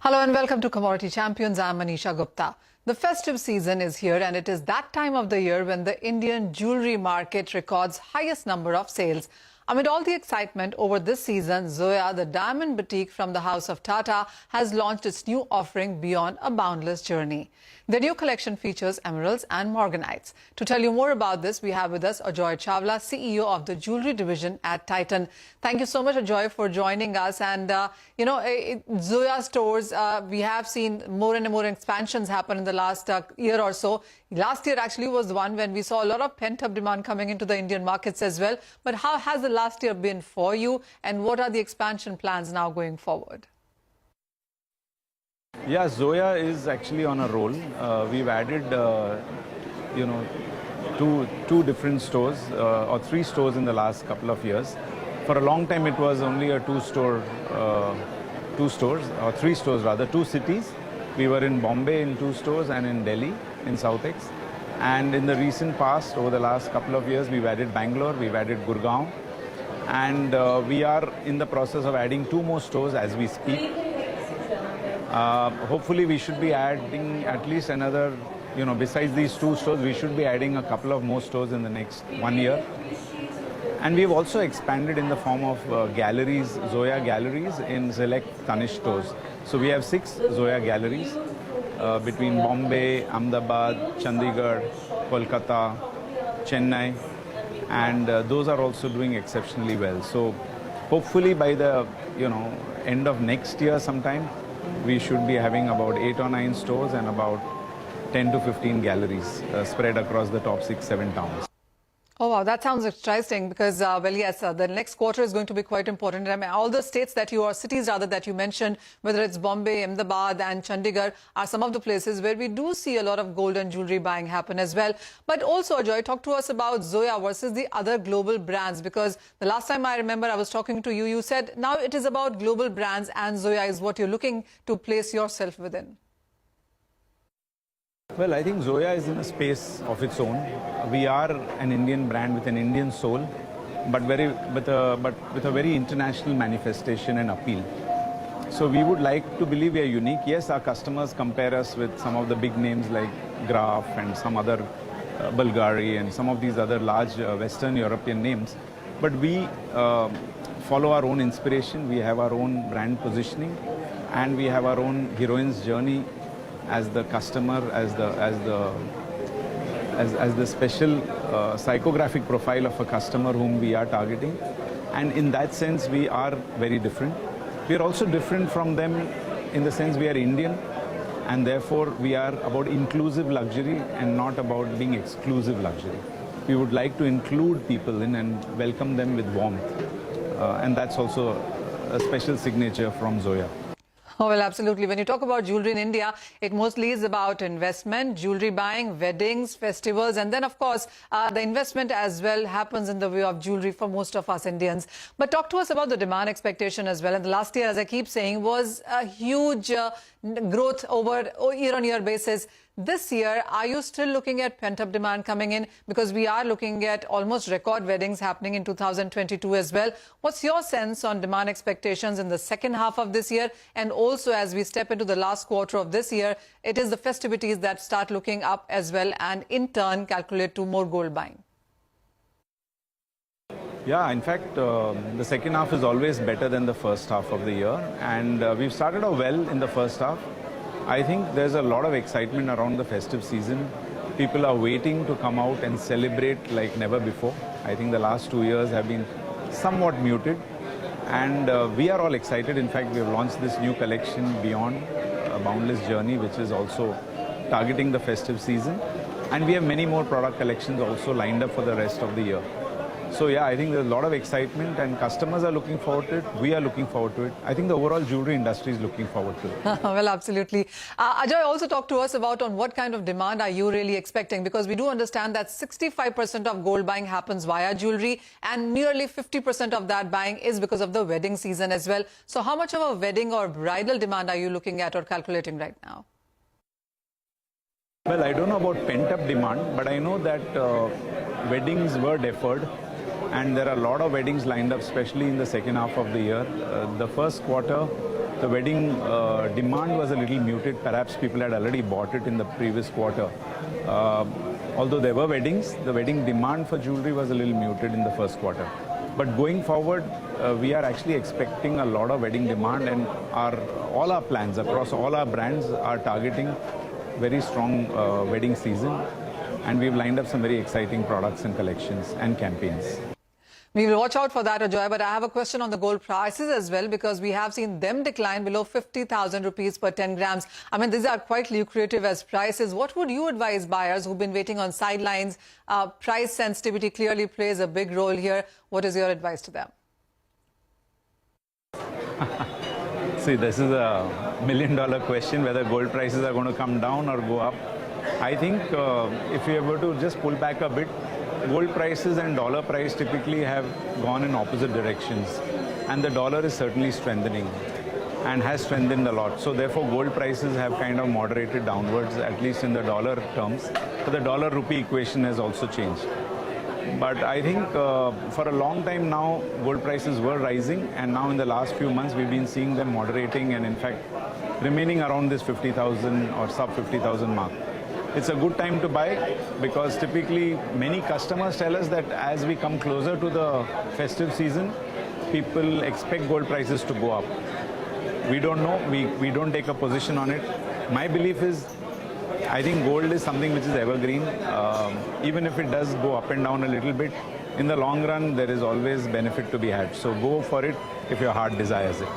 Hello and welcome to Commodity Champions. I'm Manisha Gupta. The festive season is here and it is that time of the year when the Indian jewellery market records highest number of sales. Amid all the excitement over this season, Zoya, the diamond boutique from the House of Tata, has launched its new offering Beyond a Boundless Journey. The new collection features emeralds and morganites. To tell you more about this, we have with us Ajoy Chawla, CEO of the jewellery division at Titan. Thank you so much, Ajoy, for joining us. And, Zoya stores, we have seen more and more expansions happen in the last year or so. Last year actually was the one when we saw a lot of pent-up demand coming into the Indian markets as well. But how has the last year been for you, and what are the expansion plans now going forward? Yeah, Zoya is actually on a roll. We've added, two different stores or three stores in the last couple of years. For a long time, it was only a two stores, or three stores rather, two cities. We were in Bombay in two stores and in Delhi in South Ex. And in the recent past, over the last couple of years, we've added Bangalore, we've added Gurgaon. And we are in the process of adding two more stores as we speak. Hopefully we should be adding at least another, besides these two stores, we should be adding a couple of more stores in the next 1 year. And we've also expanded in the form of galleries, Zoya galleries in select Tanishq stores. So we have 6 Zoya galleries between Bombay, Ahmedabad, Chandigarh, Kolkata, Chennai, and those are also doing exceptionally well. So hopefully by the end of next year sometime, we should be having about 8 or 9 stores and about 10 to 15 galleries spread across the top 6-7 towns. Oh, wow, that sounds interesting because, the next quarter is going to be quite important. I mean, all the cities that you mentioned, whether it's Bombay, Ahmedabad and Chandigarh, are some of the places where we do see a lot of gold and jewellery buying happen as well. But also, Ajoy, talk to us about Zoya versus the other global brands, because the last time I remember I was talking to you, you said now it is about global brands and Zoya is what you're looking to place yourself within. Well, I think Zoya is in a space of its own. We are an Indian brand with an Indian soul, but with a very international manifestation and appeal. So we would like to believe we are unique. Yes, our customers compare us with some of the big names like Graf and some other Bulgari and some of these other large Western European names. But we follow our own inspiration. We have our own brand positioning, and we have our own heroine's journey as the customer, as the special psychographic profile of a customer whom we are targeting. And in that sense, we are very different. We are also different from them in the sense we are Indian, and therefore we are about inclusive luxury and not about being exclusive luxury. We would like to include people in and welcome them with warmth. And that's also a special signature from Zoya. Oh, well, absolutely. When you talk about jewellery in India, it mostly is about investment, jewellery buying, weddings, festivals, and then, of course, the investment as well happens in the way of jewellery for most of us Indians. But talk to us about the demand expectation as well. And the last year, as I keep saying, was a huge growth over year-on-year basis. This year, are you still looking at pent-up demand coming in? Because we are looking at almost record weddings happening in 2022 as well. What's your sense on demand expectations in the second half of this year? And also, as we step into the last quarter of this year, it is the festivities that start looking up as well and in turn calculate to more gold buying. Yeah, in fact, the second half is always better than the first half of the year. And we've started off well in the first half. I think there's a lot of excitement around the festive season. People are waiting to come out and celebrate like never before. I think the last 2 years have been somewhat muted. And we are all excited. In fact, we have launched this new collection, Beyond a Boundless Journey, which is also targeting the festive season. And we have many more product collections also lined up for the rest of the year. So yeah, I think there's a lot of excitement and customers are looking forward to it. We are looking forward to it. I think the overall jewellery industry is looking forward to it. Well, absolutely. Ajoy, also talk to us about on what kind of demand are you really expecting? Because we do understand that 65% of gold buying happens via jewellery and nearly 50% of that buying is because of the wedding season as well. So how much of a wedding or bridal demand are you looking at or calculating right now? Well, I don't know about pent-up demand, but I know that weddings were deferred. And there are a lot of weddings lined up, especially in the second half of the year. The first quarter the wedding demand was a little muted. Perhaps people had already bought it in the previous quarter. Although there were weddings, the wedding demand for jewelry was a little muted in the first quarter. But going forward, we are actually expecting a lot of wedding demand, and all our plans across all our brands are targeting very strong wedding season, and we've lined up some very exciting products and collections and campaigns. We will watch out for that, Ajoy, but I have a question on the gold prices as well, because we have seen them decline below 50,000 rupees per 10 grams. I mean, these are quite lucrative as prices. What would you advise buyers who've been waiting on sidelines? Price sensitivity clearly plays a big role here. What is your advice to them? See, this is a million-dollar question, whether gold prices are going to come down or go up. I think if we were to just pull back a bit, gold prices and dollar price typically have gone in opposite directions, and the dollar is certainly strengthening and has strengthened a lot. So therefore gold prices have kind of moderated downwards, at least in the dollar terms. But the dollar rupee equation has also changed. But I think for a long time now, gold prices were rising, and now in the last few months we've been seeing them moderating and in fact remaining around this 50,000 or sub 50,000 mark. It's a good time to buy because typically many customers tell us that as we come closer to the festive season, people expect gold prices to go up. We don't know, we don't take a position on it. My belief is, I think gold is something which is evergreen. Even if it does go up and down a little bit, in the long run, there is always benefit to be had. So go for it if your heart desires it.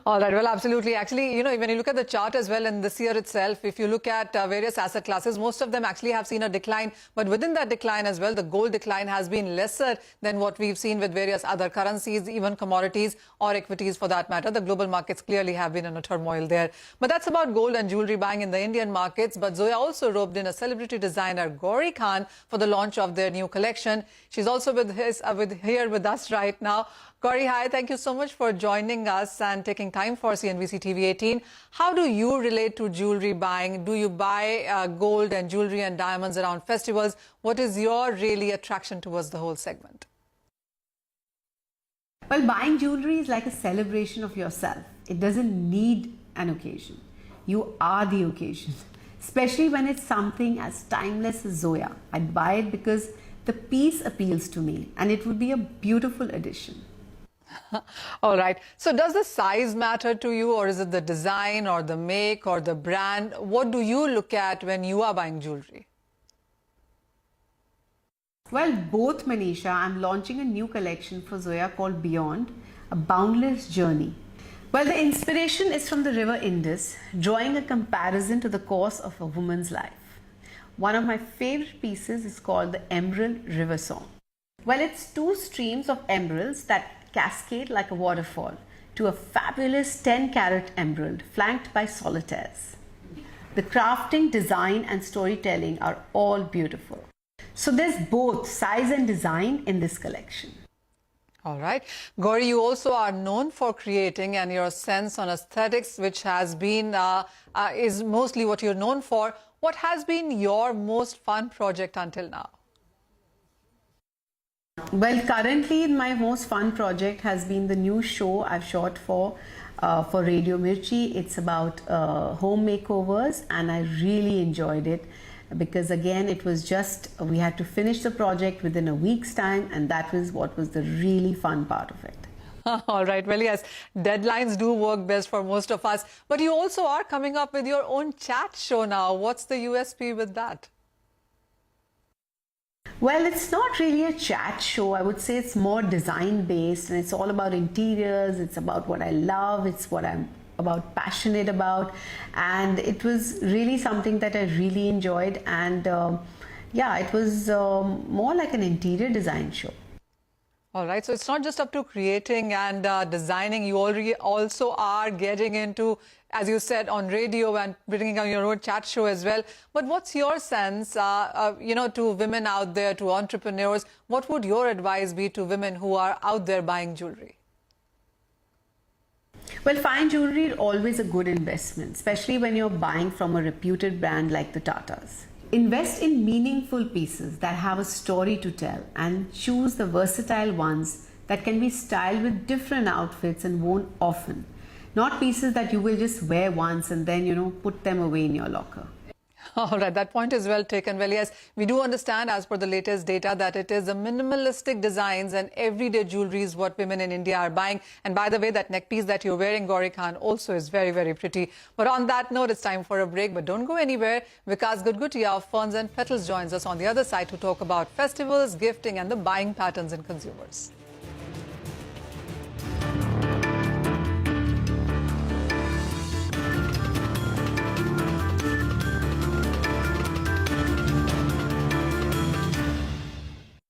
All right. Well, absolutely. Actually, you know, when you look at the chart as well in this year itself, if you look at various asset classes, most of them actually have seen a decline. But within that decline as well, the gold decline has been lesser than what we've seen with various other currencies, even commodities or equities for that matter. The global markets clearly have been in a turmoil there. But that's about gold and jewelry buying in the Indian markets. But Zoya also roped in a celebrity designer, Gauri Khan, for the launch of their new collection. She's also here with us right now. Gauri, hi. Thank you so much for joining us and taking time for CNBC TV18. How do you relate to jewelry buying? Do you buy gold and jewelry and diamonds around festivals? What is your really attraction towards the whole segment? Well, buying jewelry is like a celebration of yourself. It doesn't need an occasion. You are the occasion, especially when it's something as timeless as Zoya. I'd buy it because the piece appeals to me and it would be a beautiful addition. All right. So does the size matter to you, or is it the design or the make or the brand? What do you look at when you are buying jewelry? Well, both, Manisha. I'm launching a new collection for Zoya called Beyond, a boundless journey. Well, the inspiration is from the river Indus, drawing a comparison to the course of a woman's life. One of my favorite pieces is called the Emerald River Song. Well, it's two streams of emeralds that cascade like a waterfall to a fabulous 10-carat emerald flanked by solitaires. The crafting, design and storytelling are all beautiful. So there's both size and design in this collection. All right. Gauri, you also are known for creating, and your sense on aesthetics, which has been, is mostly what you're known for. What has been your most fun project until now? Well, currently my most fun project has been the new show I've shot for Radio Mirchi. It's about home makeovers, and I really enjoyed it because again it was just, we had to finish the project within a week's time, and that was what was the really fun part of it. All right. Well, yes, deadlines do work best for most of us. But you also are coming up with your own chat show now. What's the USP with that? Well, it's not really a chat show. I would say it's more design based, and it's all about interiors. It's about what I love. It's what I'm passionate about. And it was really something that I really enjoyed. And yeah, it was more like an interior design show. All right. So it's not just up to creating and designing. You already also are getting into, as you said, on radio and bringing on your own chat show as well. But what's your sense, you know, to women out there, to entrepreneurs? What would your advice be to women who are out there buying jewelry? Well, fine jewelry is always a good investment, especially when you're buying from a reputed brand like the Tatas. Invest in meaningful pieces that have a story to tell, and choose the versatile ones that can be styled with different outfits and worn often. not pieces that you will just wear once and then, put them away in your locker. All right, that point is well taken. Well, yes, we do understand as per the latest data that it is the minimalistic designs and everyday jewelry is what women in India are buying. And by the way, that neck piece that you're wearing, Gauri Khan, also is very, very pretty. But on that note, it's time for a break. But don't go anywhere. Vikaas GutGutia of Ferns and Petals joins us on the other side to talk about festivals, gifting and the buying patterns in consumers.